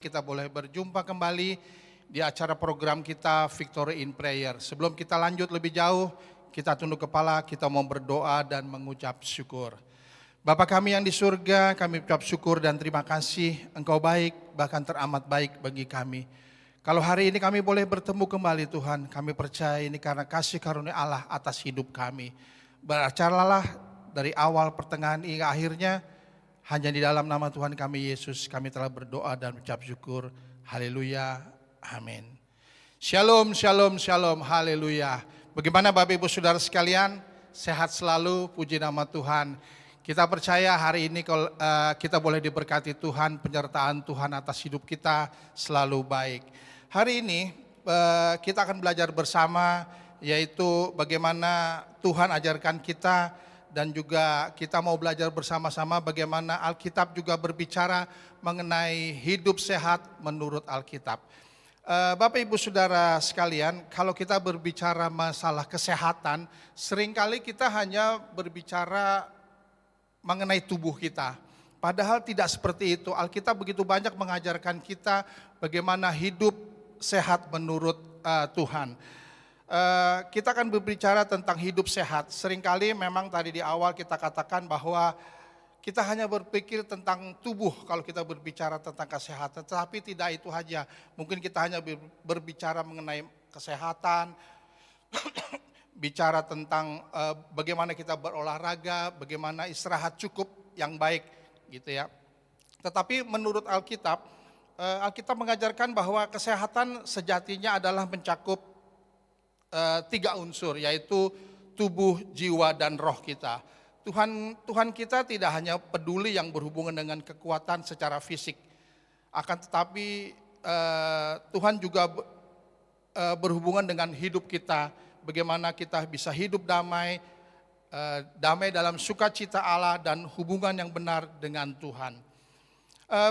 Kita boleh berjumpa kembali di acara program kita Victory in Prayer. Sebelum kita lanjut lebih jauh, kita tunduk kepala, kita mau berdoa dan mengucap syukur. Bapa kami yang di surga, kami ucap syukur dan terima kasih. Engkau baik, bahkan teramat baik bagi kami. Kalau hari ini kami boleh bertemu kembali Tuhan, kami percaya ini karena kasih karunia Allah atas hidup kami. Beracaralah dari awal pertengahan hingga akhirnya. Hanya di dalam nama Tuhan kami Yesus kami telah berdoa dan ucap syukur. Haleluya. Amin. Shalom, shalom, shalom. Haleluya. Bagaimana Bapak Ibu Saudara sekalian? Sehat selalu, puji nama Tuhan. Kita percaya hari ini kita boleh diberkati Tuhan, penyertaan Tuhan atas hidup kita selalu baik. Hari ini kita akan belajar bersama, yaitu bagaimana Tuhan ajarkan kita. Dan juga kita mau belajar bersama-sama bagaimana Alkitab juga berbicara mengenai hidup sehat menurut Alkitab. Bapak Ibu Saudara sekalian, kalau kita berbicara masalah kesehatan, seringkali kita hanya berbicara mengenai tubuh kita. Padahal tidak seperti itu. Alkitab begitu banyak mengajarkan kita bagaimana hidup sehat menurut Tuhan. Kita akan berbicara tentang hidup sehat. Seringkali memang tadi di awal kita katakan bahwa kita hanya berpikir tentang tubuh kalau kita berbicara tentang kesehatan. Tetapi tidak itu saja. Mungkin kita hanya berbicara mengenai kesehatan, bicara tentang bagaimana kita berolahraga, bagaimana istirahat cukup yang baik gitu ya. Tetapi menurut Alkitab, Alkitab mengajarkan bahwa kesehatan sejatinya adalah mencakup tiga unsur, yaitu tubuh, jiwa, dan roh kita. Tuhan kita tidak hanya peduli yang berhubungan dengan kekuatan secara fisik, akan tetapi Tuhan juga berhubungan dengan hidup kita, bagaimana kita bisa hidup damai, damai dalam sukacita Allah dan hubungan yang benar dengan Tuhan.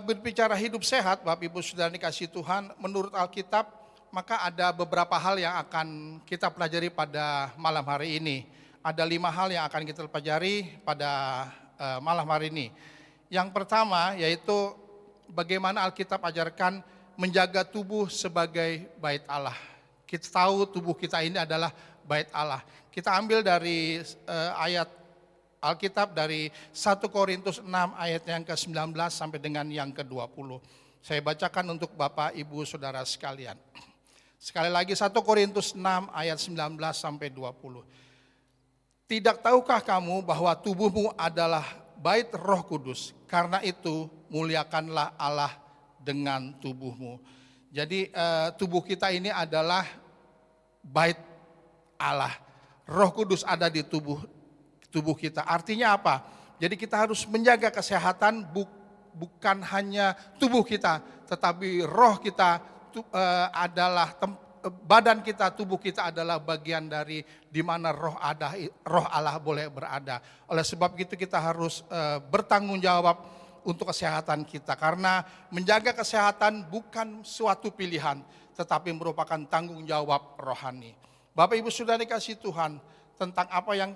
Berbicara hidup sehat, Bapak Ibu Saudara dikasihi Tuhan, menurut Alkitab, maka ada beberapa hal yang akan kita pelajari pada malam hari ini. Ada 5 hal yang akan kita pelajari pada malam hari ini. Yang pertama yaitu bagaimana Alkitab ajarkan menjaga tubuh sebagai bait Allah. Kita tahu tubuh kita ini adalah bait Allah. Kita ambil dari ayat Alkitab dari 1 Korintus 6 ayat yang ke-19 sampai dengan yang ke-20. Saya bacakan untuk Bapak Ibu Saudara sekalian. Sekali lagi 1 Korintus 6 ayat 19 sampai 20. Tidak tahukah kamu bahwa tubuhmu adalah bait Roh Kudus? Karena itu muliakanlah Allah dengan tubuhmu. Jadi tubuh kita ini adalah bait Allah. Roh Kudus ada di tubuh kita. Artinya apa? Jadi kita harus menjaga kesehatan bukan hanya tubuh kita, tetapi roh kita adalah badan kita, tubuh kita adalah bagian dari di mana roh Allah boleh berada. Oleh sebab itu kita harus bertanggung jawab untuk kesehatan kita, karena menjaga kesehatan bukan suatu pilihan, tetapi merupakan tanggung jawab rohani. Bapak Ibu Saudara dikasihi Tuhan, tentang apa yang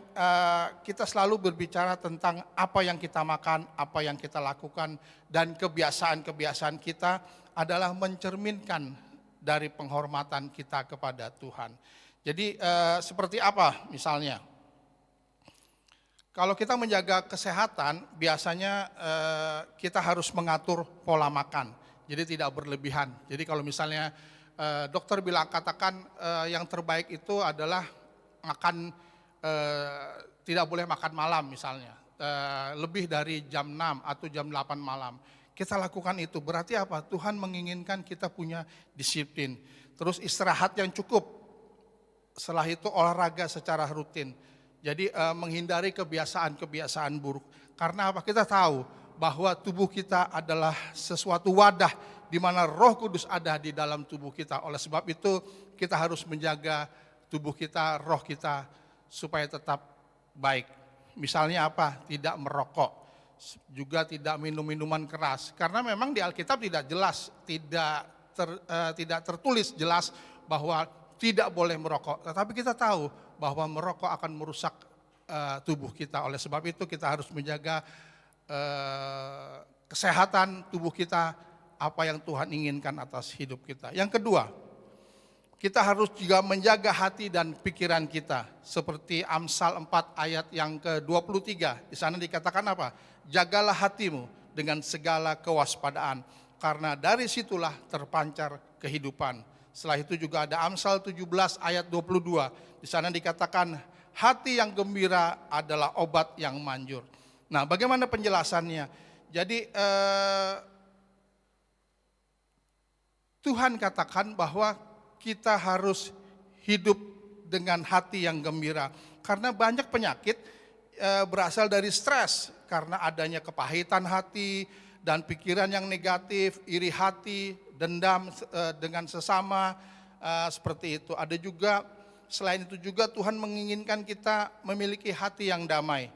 kita selalu berbicara tentang apa yang kita makan, apa yang kita lakukan, dan kebiasaan-kebiasaan kita adalah mencerminkan dari penghormatan kita kepada Tuhan. Jadi seperti apa misalnya? Kalau kita menjaga kesehatan, biasanya kita harus mengatur pola makan. Jadi tidak berlebihan. Jadi kalau misalnya dokter bilang katakan yang terbaik itu adalah makan, tidak boleh makan malam misalnya, lebih dari jam 6 atau jam 8 malam. Kita lakukan itu, berarti apa? Tuhan menginginkan kita punya disiplin. Terus istirahat yang cukup, setelah itu olahraga secara rutin. Jadi menghindari kebiasaan-kebiasaan buruk. Karena apa? Kita tahu bahwa tubuh kita adalah sesuatu wadah di mana Roh Kudus ada di dalam tubuh kita. Oleh sebab itu kita harus menjaga tubuh kita, roh kita supaya tetap baik. Misalnya apa? Tidak merokok, juga tidak minum minuman keras. Karena memang di Alkitab tidak jelas, tidak tertulis jelas bahwa tidak boleh merokok. Tetapi kita tahu bahwa merokok akan merusak tubuh kita. Oleh sebab itu kita harus menjaga kesehatan tubuh kita apa yang Tuhan inginkan atas hidup kita. Yang kedua, kita harus juga menjaga hati dan pikiran kita. Seperti Amsal 4 ayat yang ke-23. Di sana dikatakan apa? Jagalah hatimu dengan segala kewaspadaan, karena dari situlah terpancar kehidupan. Setelah itu juga ada Amsal 17 ayat 22. Di sana dikatakan hati yang gembira adalah obat yang manjur. Nah, bagaimana penjelasannya? Jadi Tuhan katakan bahwa kita harus hidup dengan hati yang gembira. Karena banyak penyakit berasal dari stres, karena adanya kepahitan hati dan pikiran yang negatif, iri hati, dendam dengan sesama, seperti itu. Ada juga, selain itu juga Tuhan menginginkan kita memiliki hati yang damai,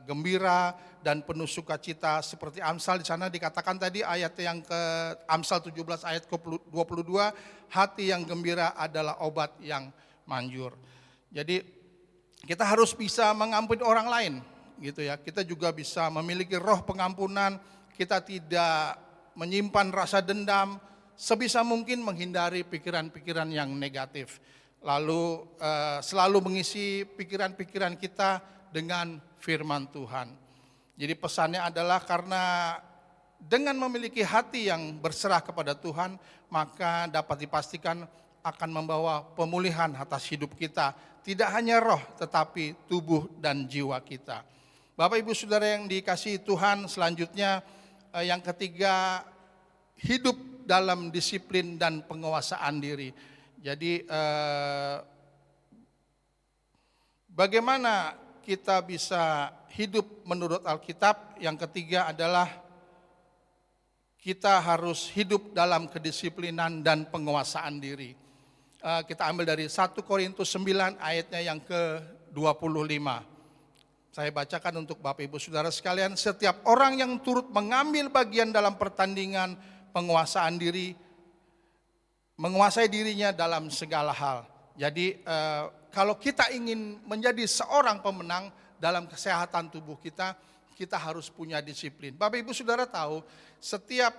gembira dan penuh sukacita. Seperti Amsal di sana dikatakan tadi ayat yang ke Amsal 17 ayat ke-22, hati yang gembira adalah obat yang manjur. Jadi kita harus bisa mengampuni orang lain, gitu ya. Kita juga bisa memiliki roh pengampunan. Kita tidak menyimpan rasa dendam. Sebisa mungkin menghindari pikiran-pikiran yang negatif. Lalu selalu mengisi pikiran-pikiran kita dengan firman Tuhan. Jadi pesannya adalah karena dengan memiliki hati yang berserah kepada Tuhan, maka dapat dipastikan akan membawa pemulihan atas hidup kita. Tidak hanya roh, tetapi tubuh dan jiwa kita. Bapak Ibu Saudara yang dikasihi Tuhan, selanjutnya yang ketiga, hidup dalam disiplin dan penguasaan diri. Jadi bagaimana kita bisa hidup menurut Alkitab? Yang ketiga adalah kita harus hidup dalam kedisiplinan dan penguasaan diri. Kita ambil dari 1 Korintus 9 ayatnya yang ke-25. Saya bacakan untuk Bapak Ibu Saudara sekalian. Setiap orang yang turut mengambil bagian dalam pertandingan penguasaan diri, menguasai dirinya dalam segala hal. Jadi kalau kita ingin menjadi seorang pemenang dalam kesehatan tubuh kita, kita harus punya disiplin. Bapak Ibu Saudara tahu, setiap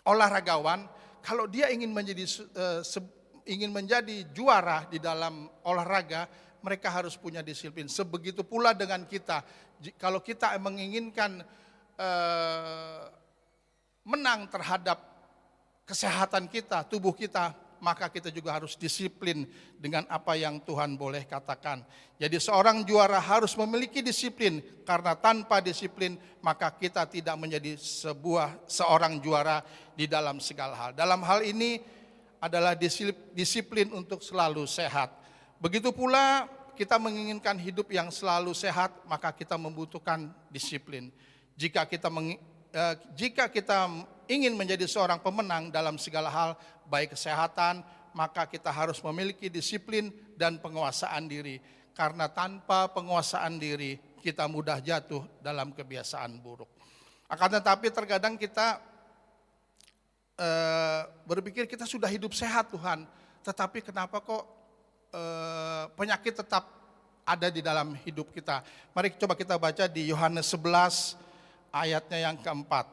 olahragawan, kalau dia ingin menjadi juara di dalam olahraga, mereka harus punya disiplin. Sebegitu pula dengan kita. Kalau kita menginginkan menang terhadap kesehatan kita, tubuh kita, maka kita juga harus disiplin dengan apa yang Tuhan boleh katakan. Jadi seorang juara harus memiliki disiplin, karena tanpa disiplin maka kita tidak menjadi seorang juara di dalam segala hal. Dalam hal ini adalah disiplin untuk selalu sehat. Begitu pula kita menginginkan hidup yang selalu sehat, maka kita membutuhkan disiplin. Jika kita ingin menjadi seorang pemenang dalam segala hal, baik kesehatan, maka kita harus memiliki disiplin dan penguasaan diri. Karena tanpa penguasaan diri, kita mudah jatuh dalam kebiasaan buruk. Akan tetapi terkadang kita berpikir kita sudah hidup sehat Tuhan, tetapi kenapa kok penyakit tetap ada di dalam hidup kita. Mari coba kita baca di Yohanes 11 ayatnya yang keempat.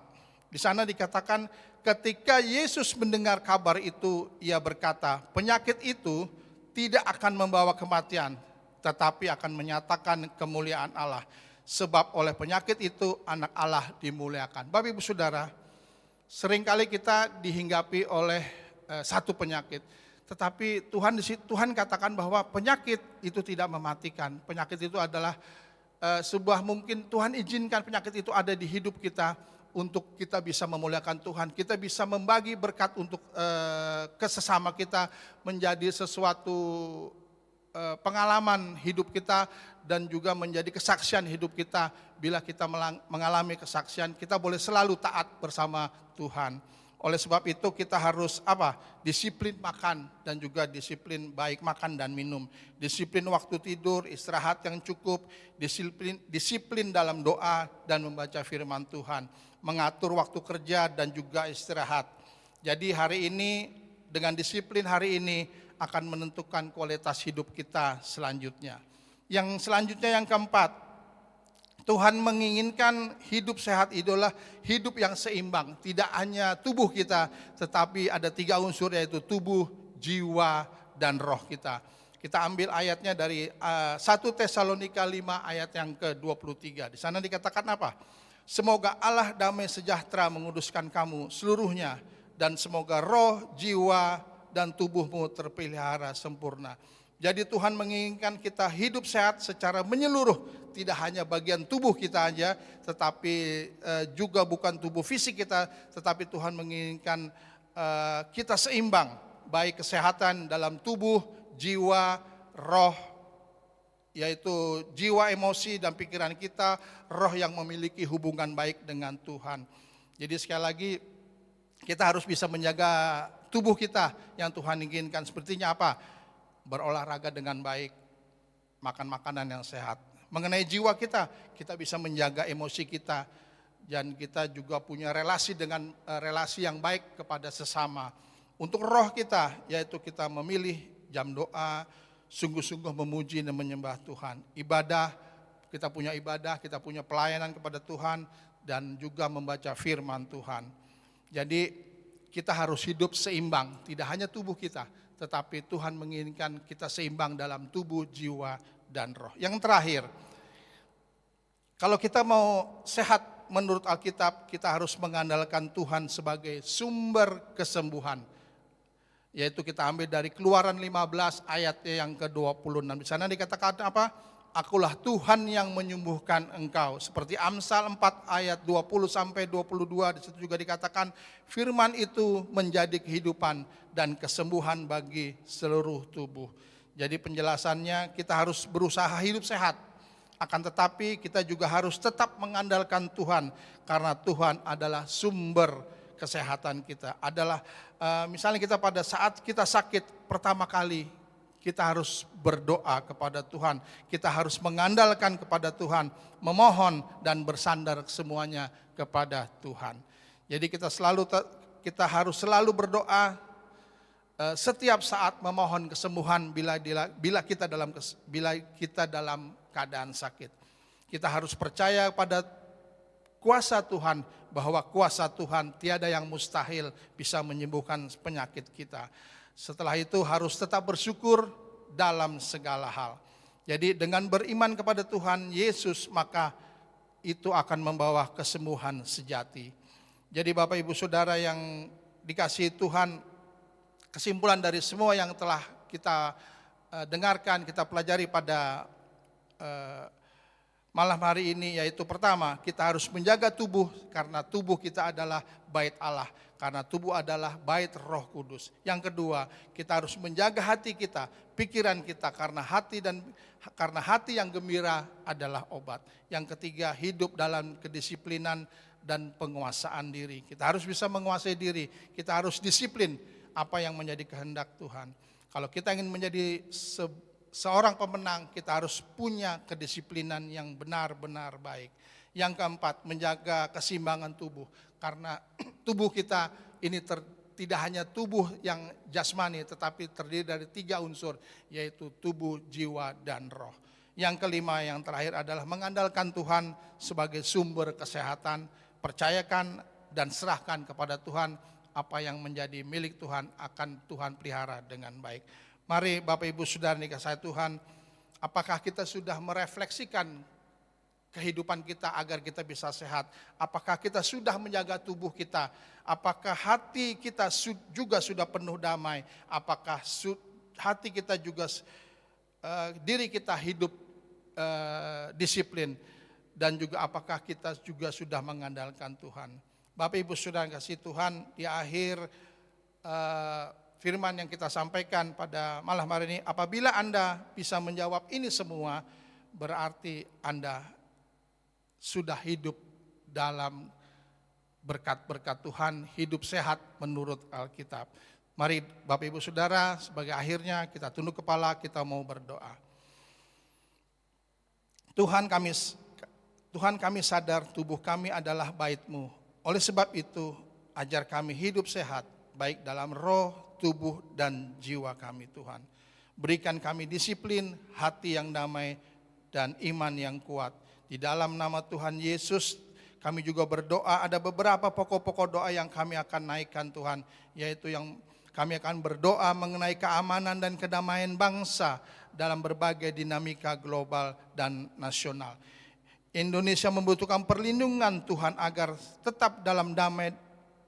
Di sana dikatakan, ketika Yesus mendengar kabar itu, ia berkata, penyakit itu tidak akan membawa kematian, tetapi akan menyatakan kemuliaan Allah. Sebab oleh penyakit itu anak Allah dimuliakan. Bapak Ibu Saudara, seringkali kita dihinggapi oleh satu penyakit. Tetapi Tuhan katakan bahwa penyakit itu tidak mematikan. Penyakit itu adalah sebuah, mungkin Tuhan izinkan penyakit itu ada di hidup kita untuk kita bisa memuliakan Tuhan. Kita bisa membagi berkat untuk ke sesama kita, menjadi sesuatu pengalaman hidup kita dan juga menjadi kesaksian hidup kita. Bila kita mengalami kesaksian, kita boleh selalu taat bersama Tuhan. Oleh sebab itu kita harus disiplin makan dan juga disiplin baik makan dan minum. Disiplin waktu tidur, istirahat yang cukup, disiplin dalam doa dan membaca firman Tuhan. Mengatur waktu kerja dan juga istirahat. Jadi hari ini dengan disiplin hari ini akan menentukan kualitas hidup kita selanjutnya. Yang selanjutnya yang keempat, Tuhan menginginkan hidup sehat adalah hidup yang seimbang. Tidak hanya tubuh kita, tetapi ada 3 unsur, yaitu tubuh, jiwa, dan roh kita. Kita ambil ayatnya dari 1 Tesalonika 5 ayat yang ke-23. Di sana dikatakan apa? Semoga Allah damai sejahtera menguduskan kamu seluruhnya, dan semoga roh, jiwa, dan tubuhmu terpelihara sempurna. Jadi Tuhan menginginkan kita hidup sehat secara menyeluruh, tidak hanya bagian tubuh kita aja, tetapi juga bukan tubuh fisik kita, tetapi Tuhan menginginkan kita seimbang, baik kesehatan dalam tubuh, jiwa, roh, yaitu jiwa, emosi, dan pikiran kita, roh yang memiliki hubungan baik dengan Tuhan. Jadi sekali lagi, kita harus bisa menjaga tubuh kita yang Tuhan inginkan. Sepertinya apa? Berolahraga dengan baik, makan makanan yang sehat. Mengenai jiwa kita, kita bisa menjaga emosi kita, dan kita juga punya relasi dengan relasi yang baik kepada sesama. Untuk roh kita, yaitu kita memilih jam doa, sungguh-sungguh memuji dan menyembah Tuhan. Ibadah, kita punya pelayanan kepada Tuhan, dan juga membaca firman Tuhan. Jadi kita harus hidup seimbang, tidak hanya tubuh kita, tetapi Tuhan menginginkan kita seimbang dalam tubuh, jiwa, dan roh. Yang terakhir, kalau kita mau sehat menurut Alkitab, kita harus mengandalkan Tuhan sebagai sumber kesembuhan. Yaitu kita ambil dari Keluaran 15 ayat yang ke-26. Di sana dikatakan apa? Akulah Tuhan yang menyembuhkan engkau. Seperti Amsal 4 ayat 20 sampai 22, di situ juga dikatakan firman itu menjadi kehidupan dan kesembuhan bagi seluruh tubuh. Jadi penjelasannya, kita harus berusaha hidup sehat. Akan tetapi kita juga harus tetap mengandalkan Tuhan, karena Tuhan adalah sumber kesehatan kita. Misalnya kita pada saat kita sakit pertama kali, kita harus berdoa kepada Tuhan. Kita harus mengandalkan kepada Tuhan, memohon dan bersandar semuanya kepada Tuhan. Jadi kita harus selalu berdoa, setiap saat memohon kesembuhan bila kita dalam keadaan sakit. Kita harus percaya pada kuasa Tuhan, bahwa kuasa Tuhan tiada yang mustahil bisa menyembuhkan penyakit kita. Setelah itu harus tetap bersyukur dalam segala hal. Jadi dengan beriman kepada Tuhan Yesus, maka itu akan membawa kesembuhan sejati. Jadi Bapak Ibu Saudara yang dikasihi Tuhan, kesimpulan dari semua yang telah kita dengarkan, kita pelajari pada malam hari ini, yaitu pertama, kita harus menjaga tubuh, karena tubuh kita adalah bait Allah, karena tubuh adalah bait Roh Kudus. Yang kedua, kita harus menjaga hati kita, pikiran kita, karena hati yang gembira adalah obat. Yang ketiga, hidup dalam kedisiplinan dan penguasaan diri. Kita harus bisa menguasai diri, kita harus disiplin apa yang menjadi kehendak Tuhan. Kalau kita ingin menjadi seorang pemenang, kita harus punya kedisiplinan yang benar-benar baik. Yang keempat, menjaga keseimbangan tubuh, karena tubuh kita ini tidak hanya tubuh yang jasmani, tetapi terdiri dari 3 unsur, yaitu tubuh, jiwa, dan roh. Yang kelima, yang terakhir adalah mengandalkan Tuhan sebagai sumber kesehatan. Percayakan dan serahkan kepada Tuhan apa yang menjadi milik Tuhan, akan Tuhan pelihara dengan baik. Mari Bapak Ibu Saudara dikasihi Tuhan, apakah kita sudah merefleksikan kehidupan kita agar kita bisa sehat? Apakah kita sudah menjaga tubuh kita? Apakah hati kita juga sudah penuh damai? Apakah hati kita juga, diri kita hidup disiplin? Dan juga apakah kita juga sudah mengandalkan Tuhan? Bapak Ibu Saudara kasih Tuhan, di akhir firman yang kita sampaikan pada malam hari ini, apabila Anda bisa menjawab ini semua, berarti Anda sudah hidup dalam berkat-berkat Tuhan, hidup sehat menurut Alkitab. Mari Bapak Ibu Saudara, sebagai akhirnya kita tunduk kepala, kita mau berdoa. Tuhan kami sadar tubuh kami adalah bait-Mu. Oleh sebab itu, ajar kami hidup sehat, baik dalam roh, tubuh, dan jiwa kami Tuhan. Berikan kami disiplin, hati yang damai, dan iman yang kuat. Di dalam nama Tuhan Yesus kami juga berdoa, ada beberapa pokok-pokok doa yang kami akan naikkan Tuhan, yaitu yang kami akan berdoa mengenai keamanan dan kedamaian bangsa dalam berbagai dinamika global dan nasional. Indonesia membutuhkan perlindungan Tuhan agar tetap dalam damai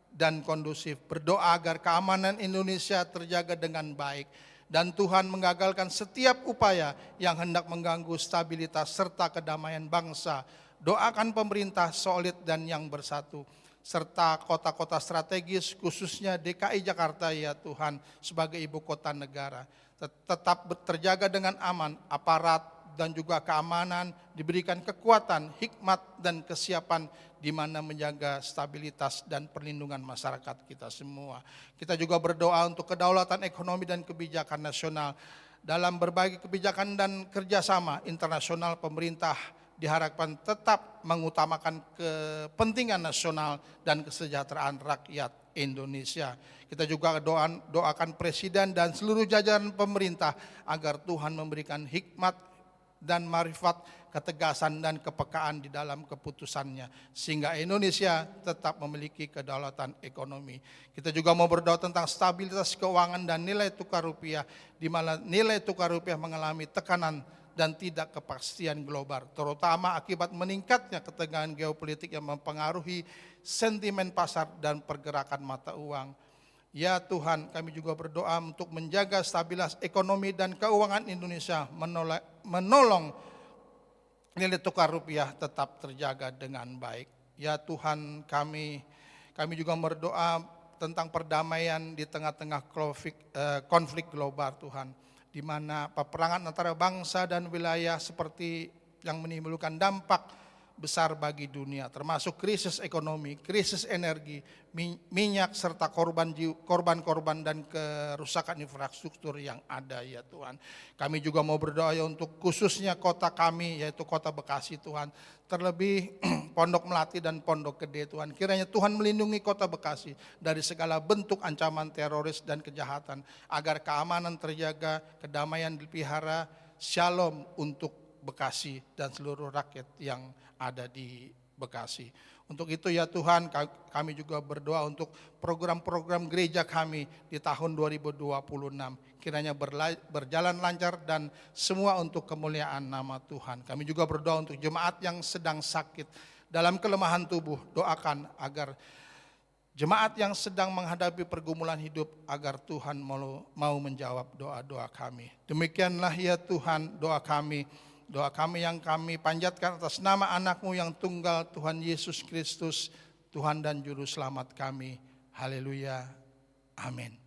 dan kondusif. Berdoa agar keamanan Indonesia terjaga dengan baik. Dan Tuhan menggagalkan setiap upaya yang hendak mengganggu stabilitas serta kedamaian bangsa. Doakan pemerintah solid dan yang bersatu. Serta kota-kota strategis khususnya DKI Jakarta ya Tuhan sebagai ibu kota negara. Tetap terjaga dengan aman, aparat dan juga keamanan, diberikan kekuatan, hikmat dan kesiapan di mana menjaga stabilitas dan perlindungan masyarakat kita semua. Kita juga berdoa untuk kedaulatan ekonomi dan kebijakan nasional. Dalam berbagai kebijakan dan kerjasama internasional, pemerintah diharapkan tetap mengutamakan kepentingan nasional dan kesejahteraan rakyat Indonesia. Kita juga doakan Presiden dan seluruh jajaran pemerintah agar Tuhan memberikan hikmat dan marifat, ketegasan dan kepekaan di dalam keputusannya sehingga Indonesia tetap memiliki kedaulatan ekonomi. Kita juga mau berdoa tentang stabilitas keuangan dan nilai tukar rupiah, di mana nilai tukar rupiah mengalami tekanan dan tidak kepastian global, terutama akibat meningkatnya ketegangan geopolitik yang mempengaruhi sentimen pasar dan pergerakan mata uang. Ya Tuhan, kami juga berdoa untuk menjaga stabilitas ekonomi dan keuangan Indonesia, menolong nilai tukar rupiah tetap terjaga dengan baik. Ya Tuhan, kami juga berdoa tentang perdamaian di tengah-tengah konflik global Tuhan, di mana peperangan antara bangsa dan wilayah seperti yang menimbulkan dampak besar bagi dunia, termasuk krisis ekonomi, krisis energi, minyak, serta korban-korban dan kerusakan infrastruktur yang ada ya Tuhan. Kami juga mau berdoa ya untuk khususnya kota kami, yaitu kota Bekasi Tuhan, terlebih Pondok Melati dan Pondok Gede Tuhan. Kiranya Tuhan melindungi kota Bekasi dari segala bentuk ancaman teroris dan kejahatan, agar keamanan terjaga, kedamaian dipelihara, shalom untuk Bekasi dan seluruh rakyat yang ada di Bekasi. Untuk itu ya Tuhan, kami juga berdoa untuk program-program gereja kami di tahun 2026. Kiranya berjalan lancar dan semua untuk kemuliaan nama Tuhan. Kami juga berdoa untuk jemaat yang sedang sakit dalam kelemahan tubuh. Doakan agar jemaat yang sedang menghadapi pergumulan hidup, agar Tuhan mau menjawab doa-doa kami. Demikianlah ya Tuhan doa kami yang kami panjatkan atas nama anak-Mu yang tunggal, Tuhan Yesus Kristus, Tuhan dan Juru Selamat kami. Haleluya. Amin.